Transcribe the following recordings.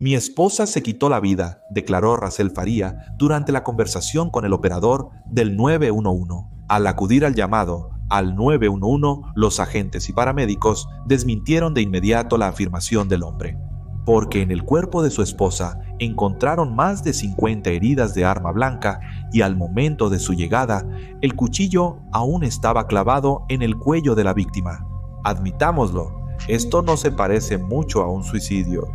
Mi esposa se quitó la vida, declaró Racel Faría durante la conversación con el operador del 911. Al acudir al llamado al 911, los agentes y paramédicos desmintieron de inmediato la afirmación del hombre, porque en el cuerpo de su esposa encontraron más de 50 heridas de arma blanca y al momento de su llegada, el cuchillo aún estaba clavado en el cuello de la víctima. Admitámoslo, esto no se parece mucho a un suicidio.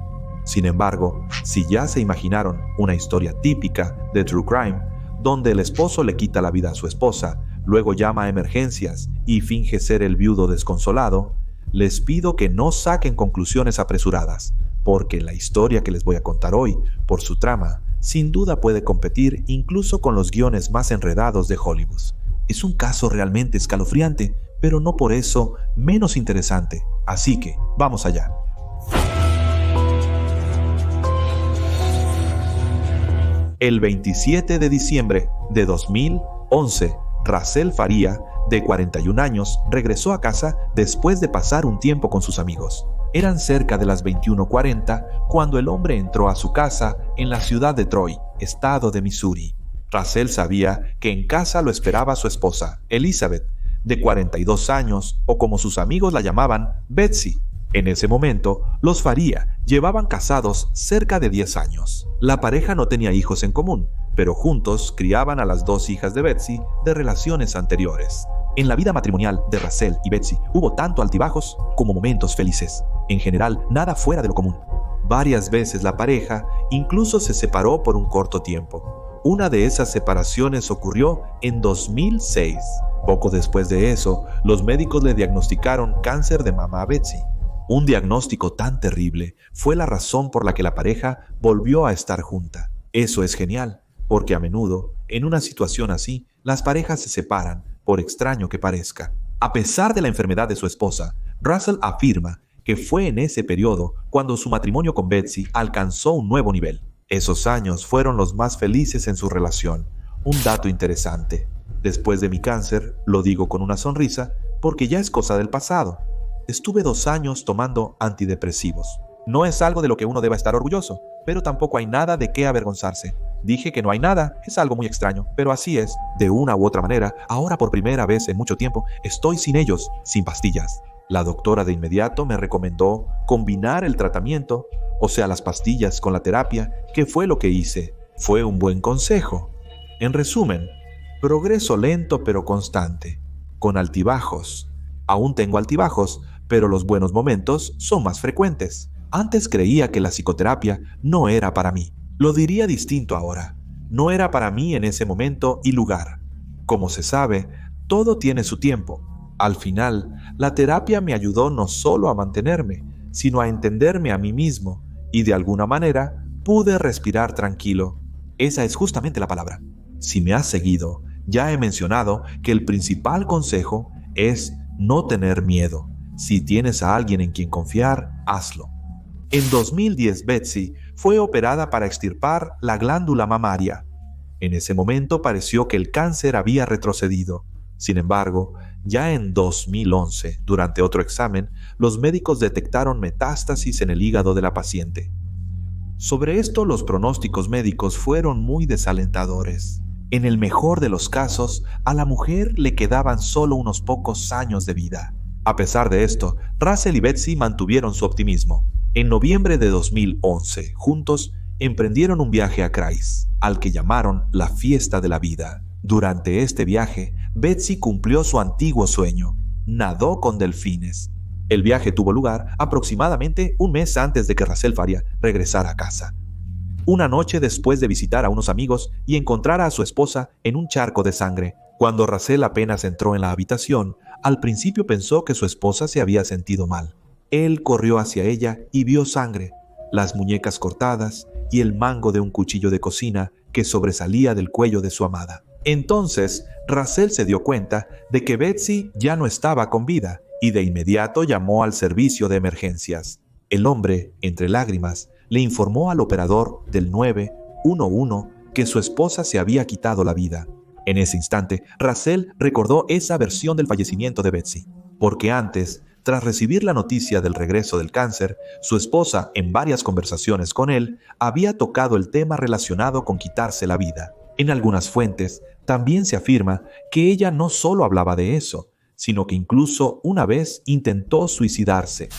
Sin embargo, si ya se imaginaron una historia típica de True Crime, donde el esposo le quita la vida a su esposa, luego llama a emergencias y finge ser el viudo desconsolado, les pido que no saquen conclusiones apresuradas, porque la historia que les voy a contar hoy, por su trama, sin duda puede competir incluso con los guiones más enredados de Hollywood. Es un caso realmente escalofriante, pero no por eso menos interesante, así que vamos allá. El 27 de diciembre de 2011, Racel Faría, de 41 años, regresó a casa después de pasar un tiempo con sus amigos. Eran cerca de las 21:40 cuando el hombre entró a su casa en la ciudad de Troy, estado de Missouri. Racel sabía que en casa lo esperaba su esposa, Elizabeth, de 42 años, o como sus amigos la llamaban, Betsy. En ese momento, los Faría llevaban casados cerca de 10 años. La pareja no tenía hijos en común, pero juntos criaban a las 2 hijas de Betsy de relaciones anteriores. En la vida matrimonial de Racel y Betsy hubo tanto altibajos como momentos felices. En general, nada fuera de lo común. Varias veces la pareja incluso se separó por un corto tiempo. Una de esas separaciones ocurrió en 2006. Poco después de eso, los médicos le diagnosticaron cáncer de mama a Betsy. Un diagnóstico tan terrible fue la razón por la que la pareja volvió a estar junta. Eso es genial, porque a menudo, en una situación así, las parejas se separan, por extraño que parezca. A pesar de la enfermedad de su esposa, Russell afirma que fue en ese periodo cuando su matrimonio con Betsy alcanzó un nuevo nivel. Esos años fueron los más felices en su relación. Un dato interesante. Después de mi cáncer, lo digo con una sonrisa, porque ya es cosa del pasado. Estuve 2 años tomando antidepresivos. No es algo de lo que uno deba estar orgulloso, pero tampoco hay nada de qué avergonzarse. Dije que no hay nada, es algo muy extraño, pero así es. De una u otra manera, ahora por primera vez en mucho tiempo, estoy sin ellos, sin pastillas. La doctora de inmediato me recomendó combinar el tratamiento, o sea, las pastillas con la terapia, que fue lo que hice. Fue un buen consejo. En resumen, progreso lento pero constante, con altibajos. Aún tengo altibajos, pero los buenos momentos son más frecuentes. Antes creía que la psicoterapia no era para mí. Lo diría distinto ahora. No era para mí en ese momento y lugar. Como se sabe, todo tiene su tiempo. Al final, la terapia me ayudó no solo a mantenerme, sino a entenderme a mí mismo, y de alguna manera pude respirar tranquilo. Esa es justamente la palabra. Si me has seguido, ya he mencionado que el principal consejo es no tener miedo. Si tienes a alguien en quien confiar, hazlo. En 2010, Betsy fue operada para extirpar la glándula mamaria. En ese momento pareció que el cáncer había retrocedido. Sin embargo, ya en 2011, durante otro examen, los médicos detectaron metástasis en el hígado de la paciente. Sobre esto, los pronósticos médicos fueron muy desalentadores. En el mejor de los casos, a la mujer le quedaban solo unos pocos años de vida. A pesar de esto, Russell y Betsy mantuvieron su optimismo. En noviembre de 2011, juntos, emprendieron un viaje a Christ, al que llamaron la Fiesta de la Vida. Durante este viaje, Betsy cumplió su antiguo sueño: nadó con delfines. El viaje tuvo lugar aproximadamente un mes antes de que Racel Faría regresara a casa. Una noche después de visitar a unos amigos y encontrar a su esposa en un charco de sangre. Cuando Racel apenas entró en la habitación, al principio pensó que su esposa se había sentido mal. Él corrió hacia ella y vio sangre, las muñecas cortadas y el mango de un cuchillo de cocina que sobresalía del cuello de su amada. Entonces, Racel se dio cuenta de que Betsy ya no estaba con vida y de inmediato llamó al servicio de emergencias. El hombre, entre lágrimas, le informó al operador del 911 que su esposa se había quitado la vida. En ese instante, Racel recordó esa versión del fallecimiento de Betsy, porque antes Tras recibir la noticia del regreso del cáncer, su esposa, en varias conversaciones con él, había tocado el tema relacionado con quitarse la vida. En algunas fuentes, también se afirma que ella no solo hablaba de eso, sino que incluso una vez intentó suicidarse.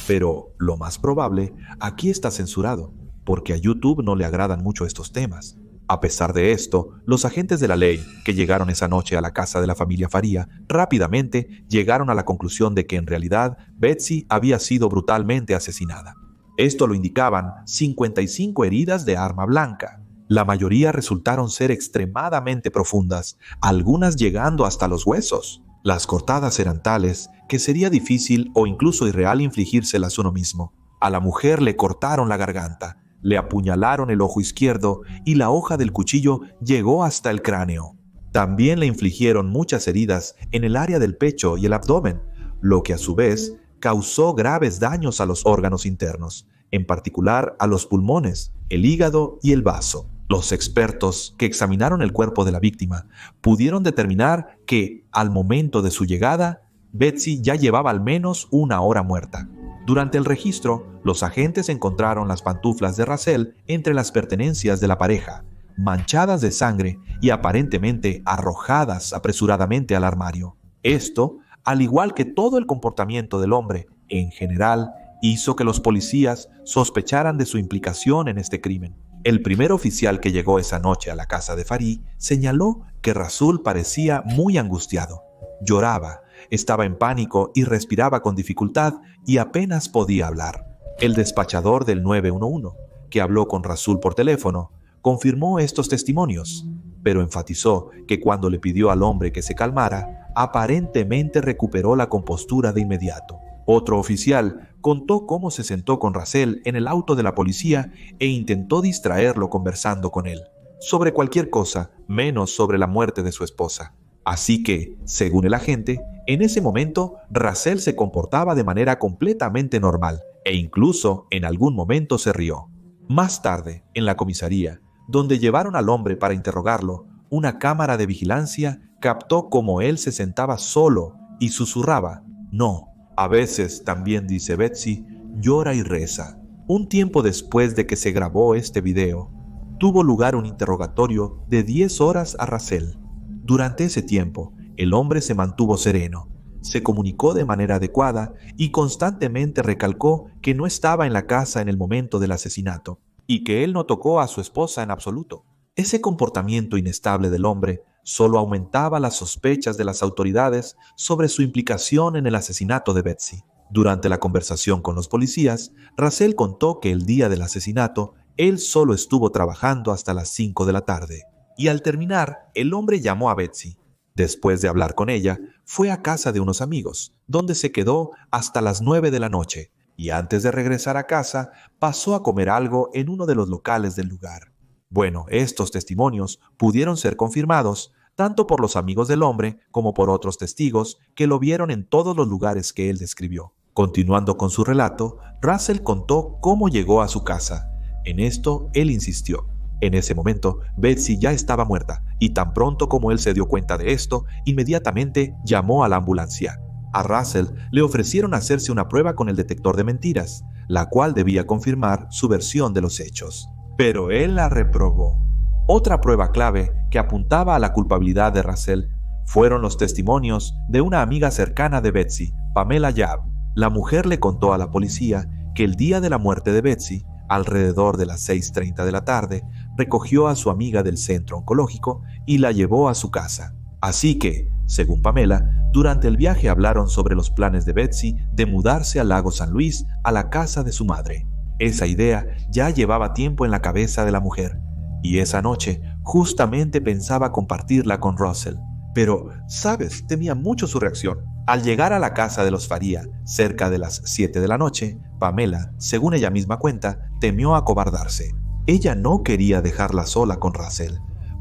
Pero lo más probable, aquí está censurado, porque a YouTube no le agradan mucho estos temas. A pesar de esto, los agentes de la ley que llegaron esa noche a la casa de la familia Faría rápidamente llegaron a la conclusión de que en realidad Betsy había sido brutalmente asesinada. Esto lo indicaban 55 heridas de arma blanca. La mayoría resultaron ser extremadamente profundas, algunas llegando hasta los huesos. Las cortadas eran tales que sería difícil o incluso irreal infligírselas uno mismo. A la mujer le cortaron la garganta, le apuñalaron el ojo izquierdo y la hoja del cuchillo llegó hasta el cráneo. También le infligieron muchas heridas en el área del pecho y el abdomen, lo que a su vez causó graves daños a los órganos internos, en particular a los pulmones, el hígado y el vaso. Los expertos que examinaron el cuerpo de la víctima pudieron determinar que, al momento de su llegada, Betsy ya llevaba al menos una hora muerta. Durante el registro, los agentes encontraron las pantuflas de Russell entre las pertenencias de la pareja, manchadas de sangre y aparentemente arrojadas apresuradamente al armario. Esto, al igual que todo el comportamiento del hombre en general, hizo que los policías sospecharan de su implicación en este crimen. El primer oficial que llegó esa noche a la casa de Farí señaló que Russell parecía muy angustiado. Lloraba, estaba en pánico y respiraba con dificultad y apenas podía hablar. El despachador del 911, que habló con Russell por teléfono, confirmó estos testimonios, pero enfatizó que cuando le pidió al hombre que se calmara, aparentemente recuperó la compostura de inmediato. Otro oficial contó cómo se sentó con Russell en el auto de la policía e intentó distraerlo conversando con él, sobre cualquier cosa, menos sobre la muerte de su esposa. Así que, según el agente, en ese momento Russell se comportaba de manera completamente normal e incluso en algún momento se rió. Más tarde, en la comisaría, donde llevaron al hombre para interrogarlo, una cámara de vigilancia captó cómo él se sentaba solo y susurraba: «No». A veces, también dice Betsy, llora y reza. Un tiempo después de que se grabó este video, tuvo lugar un interrogatorio de 10 horas a Russell. Durante ese tiempo, el hombre se mantuvo sereno, se comunicó de manera adecuada y constantemente recalcó que no estaba en la casa en el momento del asesinato y que él no tocó a su esposa en absoluto. Ese comportamiento inestable del hombre solo aumentaba las sospechas de las autoridades sobre su implicación en el asesinato de Betsy. Durante la conversación con los policías, Russell contó que el día del asesinato, él solo estuvo trabajando hasta las 5 de la tarde. Y al terminar, el hombre llamó a Betsy. Después de hablar con ella, fue a casa de unos amigos, donde se quedó hasta las 9 de la noche, y antes de regresar a casa, pasó a comer algo en uno de los locales del lugar. Bueno, estos testimonios pudieron ser confirmados tanto por los amigos del hombre como por otros testigos que lo vieron en todos los lugares que él describió. Continuando con su relato, Russell contó cómo llegó a su casa. En esto, él insistió. En ese momento, Betsy ya estaba muerta, y tan pronto como él se dio cuenta de esto, inmediatamente llamó a la ambulancia. A Russell le ofrecieron hacerse una prueba con el detector de mentiras, la cual debía confirmar su versión de los hechos. Pero él la reprobó. Otra prueba clave que apuntaba a la culpabilidad de Russell fueron los testimonios de una amiga cercana de Betsy, Pamela Yabb. La mujer le contó a la policía que el día de la muerte de Betsy, alrededor de las 6:30 de la tarde, recogió a su amiga del centro oncológico y la llevó a su casa. Así que, según Pamela, durante el viaje hablaron sobre los planes de Betsy de mudarse al Lago San Luis, a la casa de su madre. Esa idea ya llevaba tiempo en la cabeza de la mujer, y esa noche justamente pensaba compartirla con Russell. Pero, ¿sabes? Temía mucho su reacción. Al llegar a la casa de los Faría, cerca de las 7 de la noche, Pamela, según ella misma cuenta, temió acobardarse. Ella no quería dejarla sola con Russell,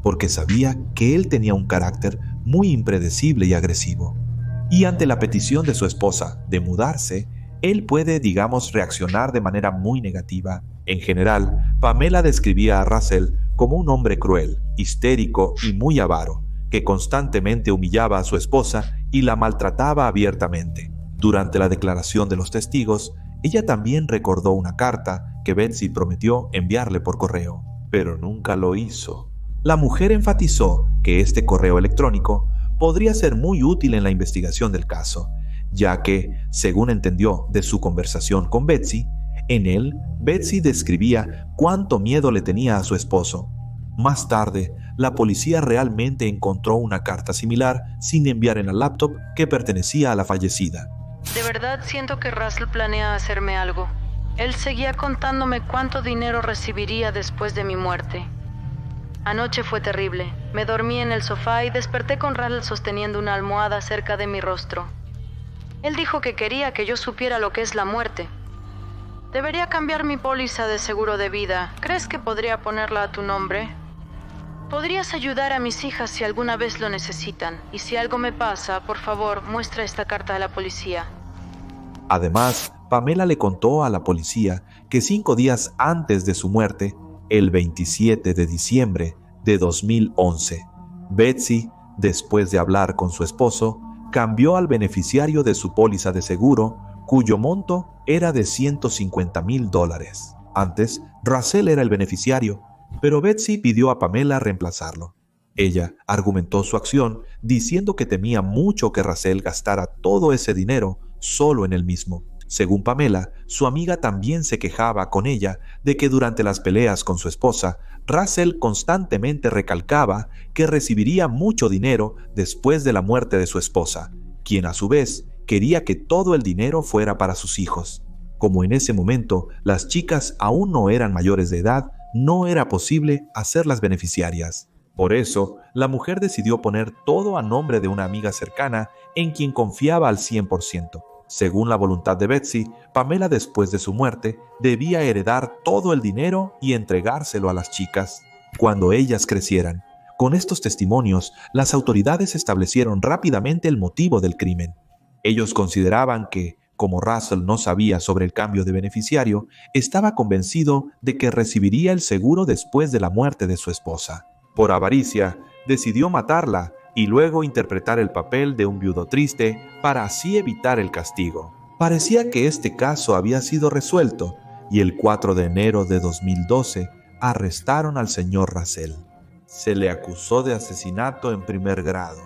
porque sabía que él tenía un carácter muy impredecible y agresivo. Y ante la petición de su esposa de mudarse, él puede, digamos, reaccionar de manera muy negativa. En general, Pamela describía a Russell como un hombre cruel, histérico y muy avaro, que constantemente humillaba a su esposa y la maltrataba abiertamente. Durante la declaración de los testigos, ella también recordó una carta que Betsy prometió enviarle por correo, pero nunca lo hizo. La mujer enfatizó que este correo electrónico podría ser muy útil en la investigación del caso, ya que, según entendió de su conversación con Betsy, en él, Betsy describía cuánto miedo le tenía a su esposo. Más tarde, la policía realmente encontró una carta similar sin enviar en el laptop que pertenecía a la fallecida. De verdad siento que Russell planea hacerme algo. Él seguía contándome cuánto dinero recibiría después de mi muerte. Anoche fue terrible. Me dormí en el sofá y desperté con Russell sosteniendo una almohada cerca de mi rostro. Él dijo que quería que yo supiera lo que es la muerte. Debería cambiar mi póliza de seguro de vida. ¿Crees que podría ponerla a tu nombre? Podrías ayudar a mis hijas si alguna vez lo necesitan. Y si algo me pasa, por favor, muestra esta carta a la policía. Además, Pamela le contó a la policía que 5 días antes de su muerte, el 27 de diciembre de 2011, Betsy, después de hablar con su esposo, cambió al beneficiario de su póliza de seguro, cuyo monto era de $150,000. Antes, Russell era el beneficiario, pero Betsy pidió a Pamela reemplazarlo. Ella argumentó su acción diciendo que temía mucho que Russell gastara todo ese dinero solo en él mismo. Según Pamela, su amiga también se quejaba con ella de que durante las peleas con su esposa, Russell constantemente recalcaba que recibiría mucho dinero después de la muerte de su esposa, quien a su vez quería que todo el dinero fuera para sus hijos. Como en ese momento las chicas aún no eran mayores de edad, no era posible hacerlas beneficiarias. Por eso, la mujer decidió poner todo a nombre de una amiga cercana en quien confiaba al 100%. Según la voluntad de Betsy, Pamela después de su muerte debía heredar todo el dinero y entregárselo a las chicas cuando ellas crecieran. Con estos testimonios, las autoridades establecieron rápidamente el motivo del crimen. Ellos consideraban que, como Russell no sabía sobre el cambio de beneficiario, estaba convencido de que recibiría el seguro después de la muerte de su esposa. Por avaricia, decidió matarla y luego interpretar el papel de un viudo triste para así evitar el castigo. Parecía que este caso había sido resuelto y el 4 de enero de 2012 arrestaron al señor Russell. Se le acusó de asesinato en primer grado.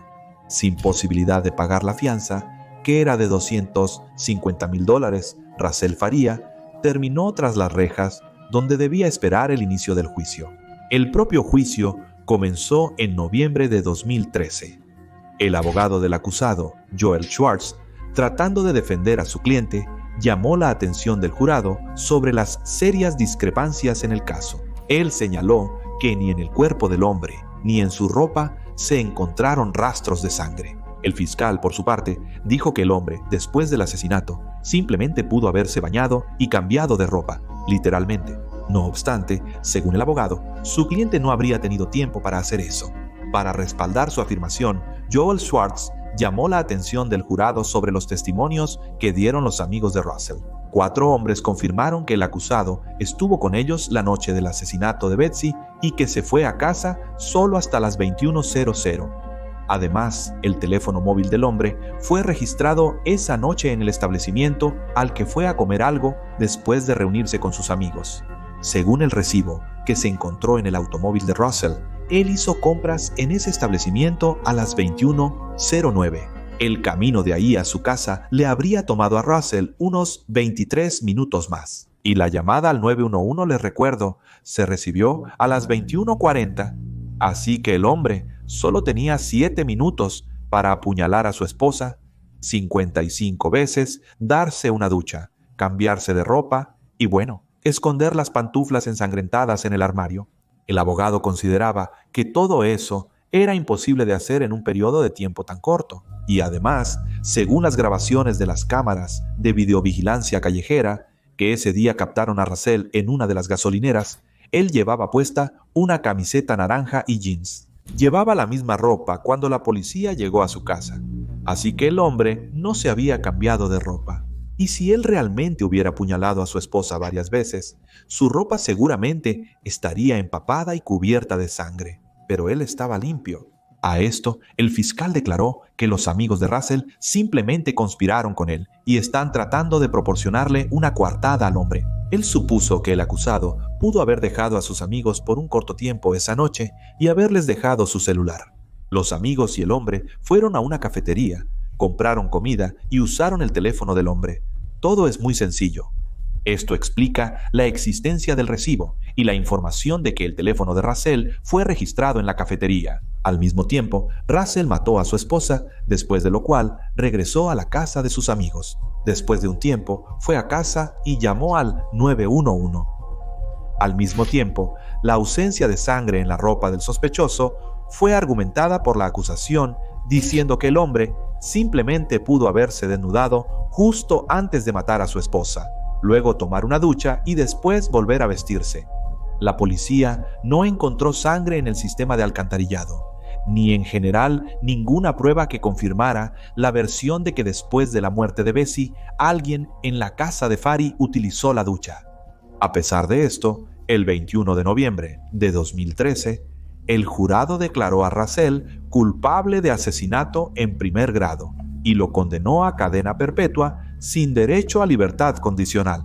Sin posibilidad de pagar la fianza, que era de $250,000, Russell Faría terminó tras las rejas donde debía esperar el inicio del juicio. El propio juicio comenzó en noviembre de 2013. El abogado del acusado, Joel Schwartz, tratando de defender a su cliente, llamó la atención del jurado sobre las serias discrepancias en el caso. Él señaló que ni en el cuerpo del hombre ni en su ropa se encontraron rastros de sangre. El fiscal, por su parte, dijo que el hombre, después del asesinato, simplemente pudo haberse bañado y cambiado de ropa, literalmente. No obstante, según el abogado, su cliente no habría tenido tiempo para hacer eso. Para respaldar su afirmación, Joel Schwartz llamó la atención del jurado sobre los testimonios que dieron los amigos de Russell. 4 hombres confirmaron que el acusado estuvo con ellos la noche del asesinato de Betsy y que se fue a casa solo hasta las 21:00. Además, el teléfono móvil del hombre fue registrado esa noche en el establecimiento al que fue a comer algo después de reunirse con sus amigos. Según el recibo que se encontró en el automóvil de Russell, él hizo compras en ese establecimiento a las 21:09. El camino de ahí a su casa le habría tomado a Russell unos 23 minutos más. Y la llamada al 911, les recuerdo, se recibió a las 21:40. Así que el hombre solo tenía 7 minutos para apuñalar a su esposa 55 veces, darse una ducha, cambiarse de ropa y, bueno, esconder las pantuflas ensangrentadas en el armario. El abogado consideraba que todo eso era imposible de hacer en un periodo de tiempo tan corto. Y además, según las grabaciones de las cámaras de videovigilancia callejera, que ese día captaron a Russell en una de las gasolineras, él llevaba puesta una camiseta naranja y jeans. Llevaba la misma ropa cuando la policía llegó a su casa, así que el hombre no se había cambiado de ropa. Y si él realmente hubiera apuñalado a su esposa varias veces, su ropa seguramente estaría empapada y cubierta de sangre, pero él estaba limpio. A esto, el fiscal declaró que los amigos de Russell simplemente conspiraron con él y están tratando de proporcionarle una coartada al hombre. Él supuso que el acusado pudo haber dejado a sus amigos por un corto tiempo esa noche y haberles dejado su celular. Los amigos y el hombre fueron a una cafetería, compraron comida y usaron el teléfono del hombre. Todo es muy sencillo. Esto explica la existencia del recibo y la información de que el teléfono de Russell fue registrado en la cafetería. Al mismo tiempo, Russell mató a su esposa, después de lo cual regresó a la casa de sus amigos. Después de un tiempo, fue a casa y llamó al 911. Al mismo tiempo, la ausencia de sangre en la ropa del sospechoso fue argumentada por la acusación, diciendo que el hombre simplemente pudo haberse desnudado justo antes de matar a su esposa, luego tomar una ducha y después volver a vestirse. La policía no encontró sangre en el sistema de alcantarillado, ni en general ninguna prueba que confirmara la versión de que después de la muerte de Bessie, alguien en la casa de Fari utilizó la ducha. A pesar de esto, el 21 de noviembre de 2013, el jurado declaró a Russell culpable de asesinato en primer grado y lo condenó a cadena perpetua sin derecho a libertad condicional.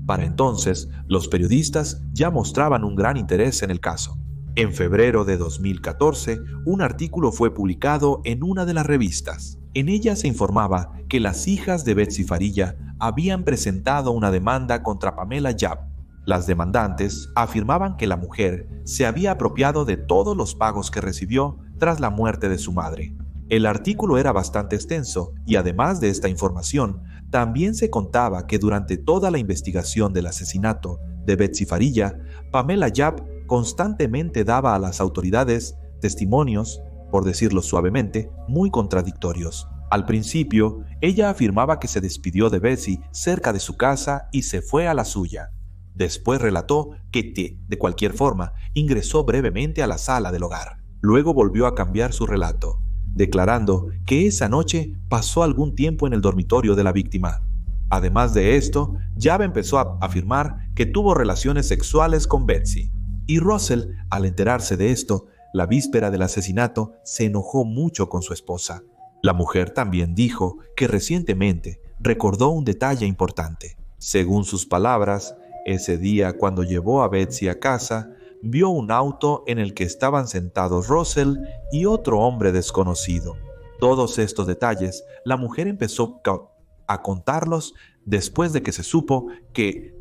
Para entonces, los periodistas ya mostraban un gran interés en el caso. En febrero de 2014, un artículo fue publicado en una de las revistas. En ella se informaba que las hijas de Betsy Faria habían presentado una demanda contra Pamela Yap. Las demandantes afirmaban que la mujer se había apropiado de todos los pagos que recibió tras la muerte de su madre. El artículo era bastante extenso y además de esta información, también se contaba que durante toda la investigación del asesinato de Betsy Faria, Pamela Yap constantemente daba a las autoridades testimonios, por decirlo suavemente, muy contradictorios. Al principio, ella afirmaba que se despidió de Betsy cerca de su casa y se fue a la suya. Después relató que, de cualquier forma, ingresó brevemente a la sala del hogar. Luego volvió a cambiar su relato, declarando que esa noche pasó algún tiempo en el dormitorio de la víctima. Además de esto, Yap empezó a afirmar que tuvo relaciones sexuales con Betsy. Y Russell, al enterarse de esto, la víspera del asesinato, se enojó mucho con su esposa. La mujer también dijo que recientemente recordó un detalle importante. Según sus palabras, ese día cuando llevó a Betsy a casa, vio un auto en el que estaban sentados Russell y otro hombre desconocido. Todos estos detalles, la mujer empezó a contarlos después de que se supo que,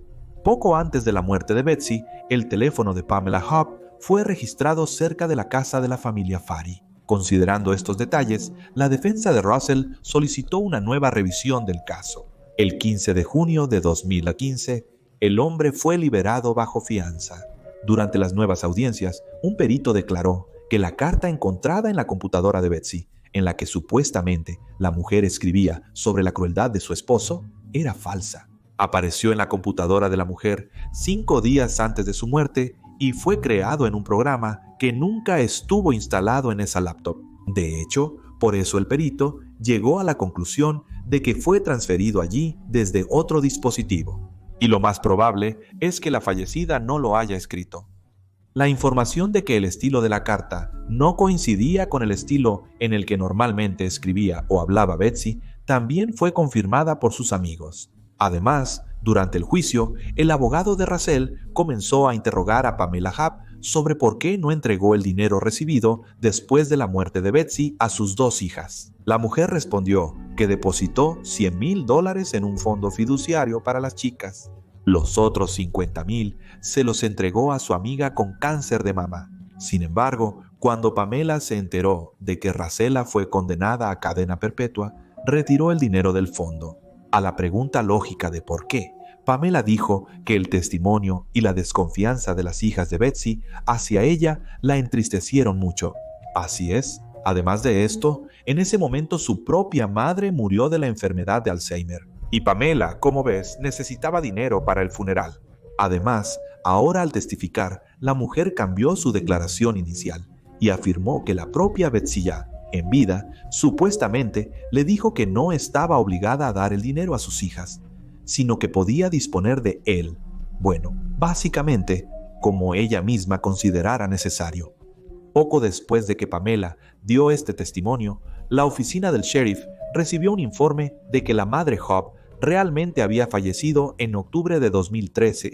poco antes de la muerte de Betsy, el teléfono de Pamela Hupp fue registrado cerca de la casa de la familia Fari. Considerando estos detalles, la defensa de Russell solicitó una nueva revisión del caso. El 15 de junio de 2015, el hombre fue liberado bajo fianza. Durante las nuevas audiencias, un perito declaró que la carta encontrada en la computadora de Betsy, en la que supuestamente la mujer escribía sobre la crueldad de su esposo, era falsa. Apareció en la computadora de la mujer 5 días antes de su muerte y fue creado en un programa que nunca estuvo instalado en esa laptop. De hecho, por eso el perito llegó a la conclusión de que fue transferido allí desde otro dispositivo. Y lo más probable es que la fallecida no lo haya escrito. La información de que el estilo de la carta no coincidía con el estilo en el que normalmente escribía o hablaba Betsy también fue confirmada por sus amigos. Además, durante el juicio, el abogado de Russell comenzó a interrogar a Pamela Hupp sobre por qué no entregó el dinero recibido después de la muerte de Betsy a sus 2 hijas. La mujer respondió que depositó $100,000 en un fondo fiduciario para las chicas. Los otros $50,000 se los entregó a su amiga con cáncer de mama. Sin embargo, cuando Pamela se enteró de que Russell fue condenada a cadena perpetua, retiró el dinero del fondo. A la pregunta lógica de por qué, Pamela dijo que el testimonio y la desconfianza de las hijas de Betsy hacia ella la entristecieron mucho. Así es, además de esto, en ese momento su propia madre murió de la enfermedad de Alzheimer. Y Pamela, como ves, necesitaba dinero para el funeral. Además, ahora al testificar, la mujer cambió su declaración inicial y afirmó que la propia Betsy, en vida, supuestamente le dijo que no estaba obligada a dar el dinero a sus hijas, sino que podía disponer de él. Bueno, básicamente, como ella misma considerara necesario. Poco después de que Pamela dio este testimonio, la oficina del sheriff recibió un informe de que la madre Hobb realmente había fallecido en octubre de 2013.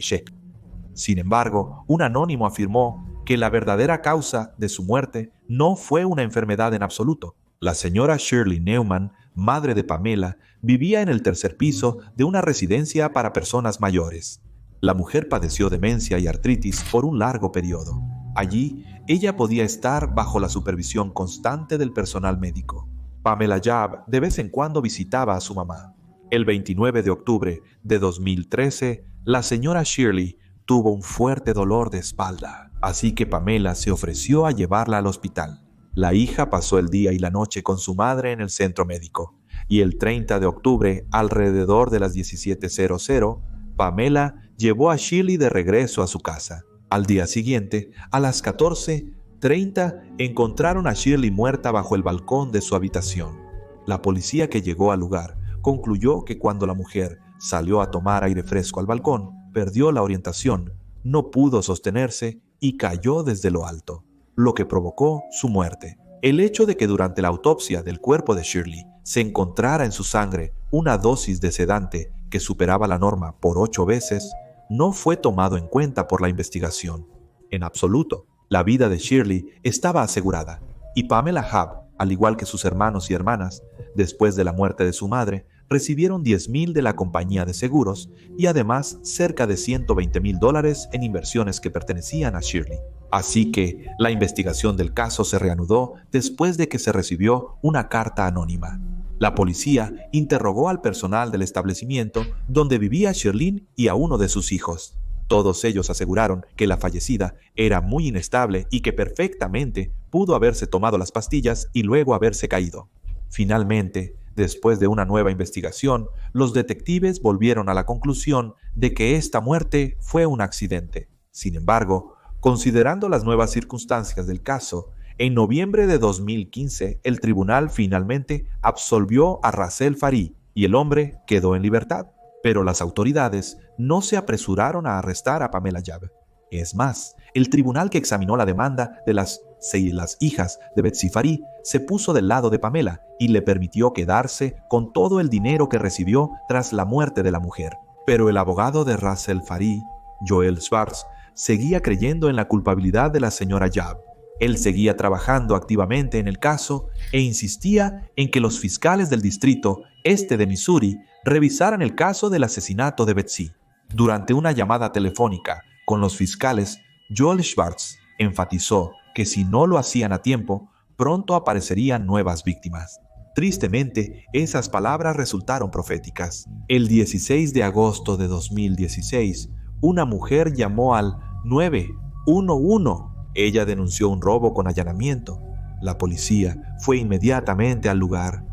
Sin embargo, un anónimo afirmó que la verdadera causa de su muerte no fue una enfermedad en absoluto. La señora Shirley Neumann, madre de Pamela, vivía en el tercer piso de una residencia para personas mayores. La mujer padeció demencia y artritis por un largo periodo. Allí, ella podía estar bajo la supervisión constante del personal médico. Pamela Jabb de vez en cuando visitaba a su mamá. El 29 de octubre de 2013, la señora Shirley tuvo un fuerte dolor de espalda, así que Pamela se ofreció a llevarla al hospital. La hija pasó el día y la noche con su madre en el centro médico, y el 30 de octubre, alrededor de las 17:00, Pamela llevó a Shirley de regreso a su casa. Al día siguiente, a las 14:30, encontraron a Shirley muerta bajo el balcón de su habitación. La policía que llegó al lugar concluyó que cuando la mujer salió a tomar aire fresco al balcón, perdió la orientación, no pudo sostenerse y cayó desde lo alto, lo que provocó su muerte. El hecho de que durante la autopsia del cuerpo de Shirley se encontrara en su sangre una dosis de sedante que superaba la norma por 8 veces, no fue tomado en cuenta por la investigación. En absoluto, la vida de Shirley estaba asegurada, y Pamela Jabb, al igual que sus hermanos y hermanas, después de la muerte de su madre, recibieron $10,000 de la compañía de seguros y además cerca de $120,000 en inversiones que pertenecían a Shirley. Así que la investigación del caso se reanudó después de que se recibió una carta anónima. La policía interrogó al personal del establecimiento donde vivía Shirley y a uno de sus hijos. Todos ellos aseguraron que la fallecida era muy inestable y que perfectamente pudo haberse tomado las pastillas y luego haberse caído. Finalmente, después de una nueva investigación, los detectives volvieron a la conclusión de que esta muerte fue un accidente. Sin embargo, considerando las nuevas circunstancias del caso, en noviembre de 2015, el tribunal finalmente absolvió a Russell Farí y el hombre quedó en libertad. Pero las autoridades no se apresuraron a arrestar a Pamela Jabb. Es más, el tribunal que examinó la demanda de las hijas de Betsy Farí se puso del lado de Pamela y le permitió quedarse con todo el dinero que recibió tras la muerte de la mujer. Pero el abogado de Russell Farí, Joel Schwartz, seguía creyendo en la culpabilidad de la señora Jabb. Él seguía trabajando activamente en el caso e insistía en que los fiscales del distrito este de Missouri revisaran el caso del asesinato de Betsy. Durante una llamada telefónica con los fiscales, Joel Schwartz enfatizó que si no lo hacían a tiempo, pronto aparecerían nuevas víctimas. Tristemente, esas palabras resultaron proféticas. El 16 de agosto de 2016, una mujer llamó al 911. Ella denunció un robo con allanamiento. La policía fue inmediatamente al lugar.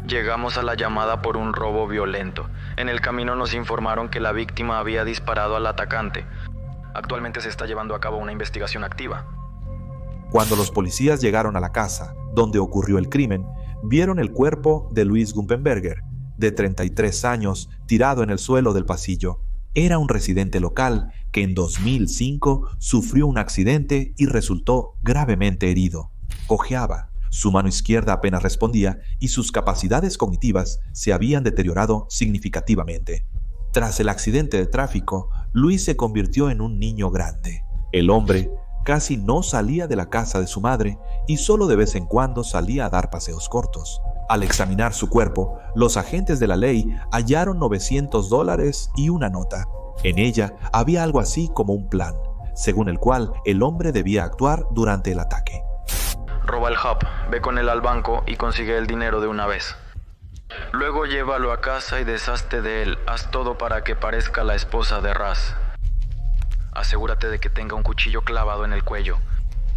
Llegamos a la llamada por un robo violento. En el camino nos informaron que la víctima había disparado al atacante. Actualmente se está llevando a cabo una investigación activa. Cuando los policías llegaron a la casa donde ocurrió el crimen, vieron el cuerpo de Louis Gumpenberger, de 33 años, tirado en el suelo del pasillo. Era un residente local que en 2005 sufrió un accidente y resultó gravemente herido. Cojeaba, su mano izquierda apenas respondía y sus capacidades cognitivas se habían deteriorado significativamente. Tras el accidente de tráfico, Louis se convirtió en un niño grande. El hombre casi no salía de la casa de su madre y solo de vez en cuando salía a dar paseos cortos. Al examinar su cuerpo, los agentes de la ley hallaron $900 y una nota. En ella había algo así como un plan, según el cual el hombre debía actuar durante el ataque. Roba el hub, ve con él al banco y consigue el dinero de una vez. Luego llévalo a casa y deshazte de él. Haz todo para que parezca la esposa de Russ. Asegúrate de que tenga un cuchillo clavado en el cuello.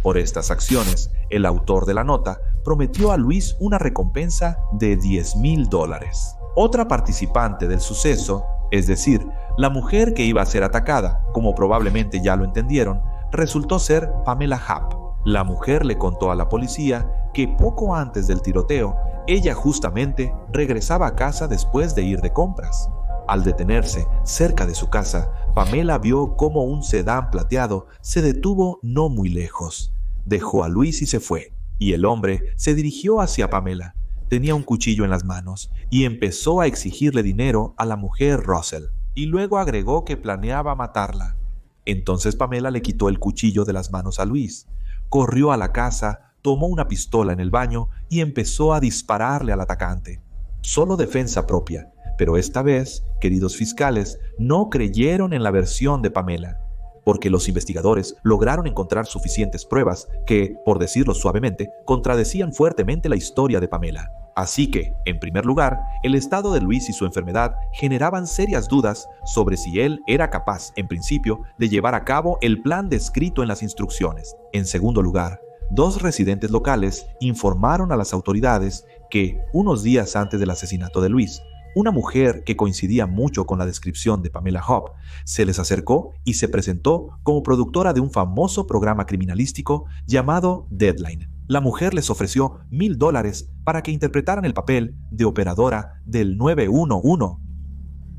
Por estas acciones, el autor de la nota prometió a Louis una recompensa de $10,000. Otra participante del suceso, es decir, la mujer que iba a ser atacada, como probablemente ya lo entendieron, resultó ser Pamela Jabb. La mujer le contó a la policía que poco antes del tiroteo, ella justamente regresaba a casa después de ir de compras. Al detenerse cerca de su casa, Pamela vio cómo un sedán plateado se detuvo no muy lejos. dejó a Luis y se fue, y el hombre se dirigió hacia Pamela. Tenía un cuchillo en las manos y empezó a exigirle dinero a la mujer Russell, y luego agregó que planeaba matarla. Entonces Pamela le quitó el cuchillo de las manos a Luis, corrió a la casa, tomó una pistola en el baño y empezó a dispararle al atacante. Solo defensa propia, pero esta vez, queridos fiscales, no creyeron en la versión de Pamela, porque los investigadores lograron encontrar suficientes pruebas que, por decirlo suavemente, contradecían fuertemente la historia de Pamela. Así que, en primer lugar, el estado de Luis y su enfermedad generaban serias dudas sobre si él era capaz, en principio, de llevar a cabo el plan descrito en las instrucciones. En segundo lugar, 2 residentes locales informaron a las autoridades que, unos días antes del asesinato de Luis, una mujer que coincidía mucho con la descripción de Pamela Hobb se les acercó y se presentó como productora de un famoso programa criminalístico llamado Deadline. La mujer les ofreció $1,000 para que interpretaran el papel de operadora del 911.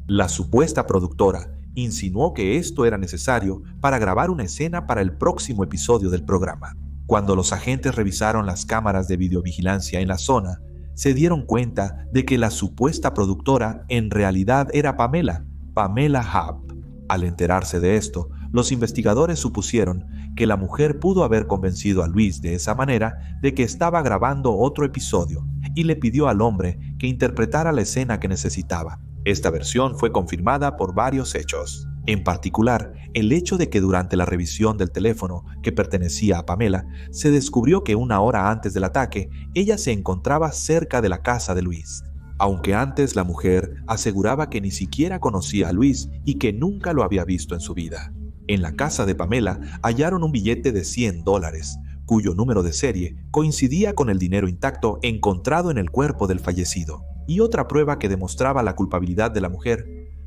La supuesta productora insinuó que esto era necesario para grabar una escena para el próximo episodio del programa. Cuando los agentes revisaron las cámaras de videovigilancia en la zona, se dieron cuenta de que la supuesta productora en realidad era Pamela Hobb. Al enterarse de esto, los investigadores supusieron que la mujer pudo haber convencido a Luis de esa manera de que estaba grabando otro episodio y le pidió al hombre que interpretara la escena que necesitaba. Esta versión fue confirmada por varios hechos. En particular, el hecho de que durante la revisión del teléfono que pertenecía a Pamela, se descubrió que 1 hora antes del ataque, ella se encontraba cerca de la casa de Luis. Aunque antes la mujer aseguraba que ni siquiera conocía a Luis y que nunca lo había visto en su vida. En la casa de Pamela hallaron un billete de $100, cuyo número de serie coincidía con el dinero intacto encontrado en el cuerpo del fallecido. Y otra prueba que demostraba la culpabilidad de la mujer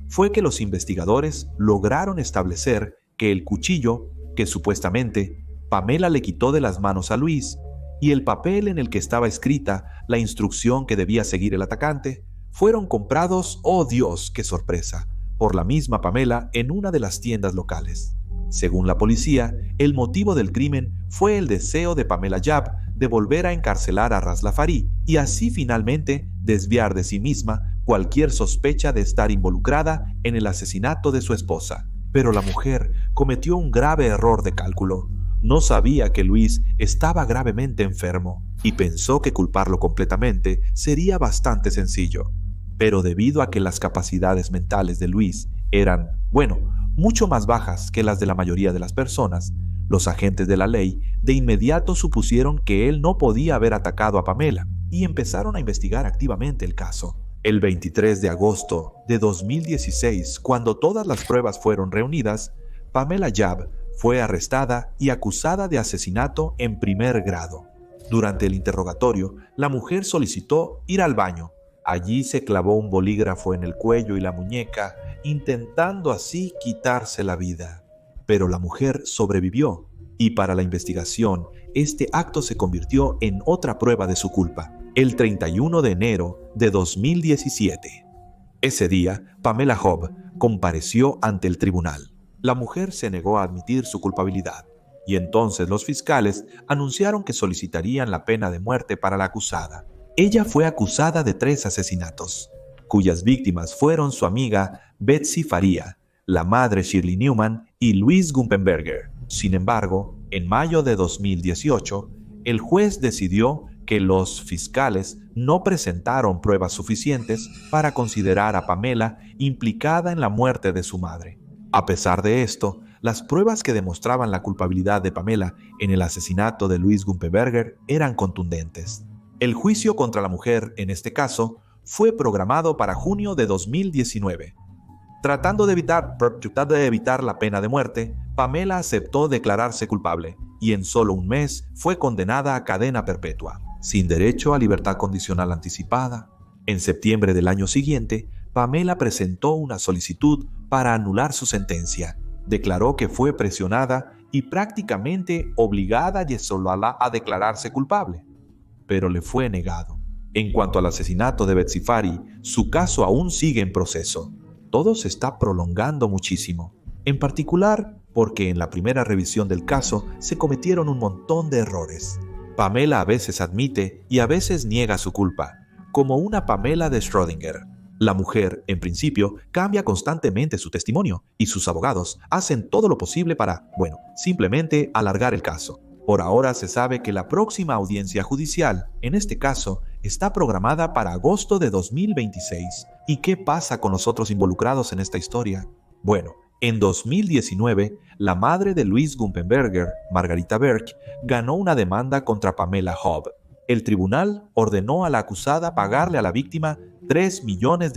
fue que los investigadores lograron establecer que el cuchillo que supuestamente Pamela le quitó de las manos a Luis y el papel en el que estaba escrita la instrucción que debía seguir el atacante fueron comprados, ¡oh Dios, qué sorpresa!, por la misma Pamela en una de las tiendas locales. Según la policía, el motivo del crimen fue el deseo de Pamela Hobb de volver a encarcelar a Ras Lafari y así finalmente desviar de sí misma cualquier sospecha de estar involucrada en el asesinato de su esposa. Pero la mujer cometió un grave error de cálculo. No sabía que Luis estaba gravemente enfermo y pensó que culparlo completamente sería bastante sencillo. Pero debido a que las capacidades mentales de Luis eran, mucho más bajas que las de la mayoría de las personas, los agentes de la ley de inmediato supusieron que él no podía haber atacado a Pamela y empezaron a investigar activamente el caso. El 23 de agosto de 2016, cuando todas las pruebas fueron reunidas, Pamela Hobb fue arrestada y acusada de asesinato en primer grado. Durante el interrogatorio, la mujer solicitó ir al baño. Allí se clavó un bolígrafo en el cuello y la muñeca, intentando así quitarse la vida. Pero la mujer sobrevivió, y para la investigación, este acto se convirtió en otra prueba de su culpa. El 31 de enero de 2017. Ese día, Pamela Hobb compareció ante el tribunal. La mujer se negó a admitir su culpabilidad, y entonces los fiscales anunciaron que solicitarían la pena de muerte para la acusada. Ella fue acusada de 3 asesinatos, cuyas víctimas fueron su amiga Betsy Faría, la madre Shirley Neumann y Louise Gumpenberger. Sin embargo, en mayo de 2018, el juez decidió que los fiscales no presentaron pruebas suficientes para considerar a Pamela implicada en la muerte de su madre. A pesar de esto, las pruebas que demostraban la culpabilidad de Pamela en el asesinato de Louise Gumpenberger eran contundentes. El juicio contra la mujer, en este caso, fue programado para junio de 2019. Tratando de evitar la pena de muerte, Pamela aceptó declararse culpable y en solo un mes fue condenada a cadena perpetua, sin derecho a libertad condicional anticipada. En septiembre del año siguiente, Pamela presentó una solicitud para anular su sentencia. Declaró que fue presionada y prácticamente obligada a declararse culpable, pero le fue negado. En cuanto al asesinato de Betsy Faría, su caso aún sigue en proceso. Todo se está prolongando muchísimo, en particular porque en la primera revisión del caso se cometieron un montón de errores. Pamela a veces admite y a veces niega su culpa, como una Pamela de Schrödinger. La mujer, en principio, cambia constantemente su testimonio y sus abogados hacen todo lo posible para, simplemente alargar el caso. Por ahora se sabe que la próxima audiencia judicial, en este caso, está programada para agosto de 2026. ¿Y qué pasa con los otros involucrados en esta historia? En 2019, la madre de Louis Gumpenberger, Margarita Berg, ganó una demanda contra Pamela Hobb. El tribunal ordenó a la acusada pagarle a la víctima $3 millones.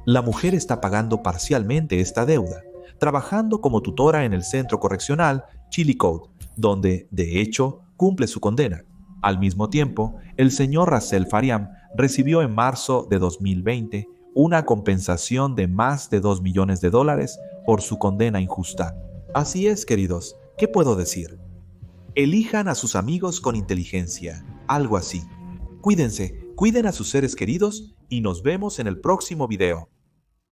La mujer está pagando parcialmente esta deuda, trabajando como tutora en el centro correccional Chillicothe, donde, de hecho, cumple su condena. Al mismo tiempo, el señor Rassel Fariam recibió en marzo de 2020 una compensación de más de $2 millones por su condena injusta. Así es, queridos, ¿qué puedo decir? Elijan a sus amigos con inteligencia, algo así. Cuídense, cuiden a sus seres queridos y nos vemos en el próximo video.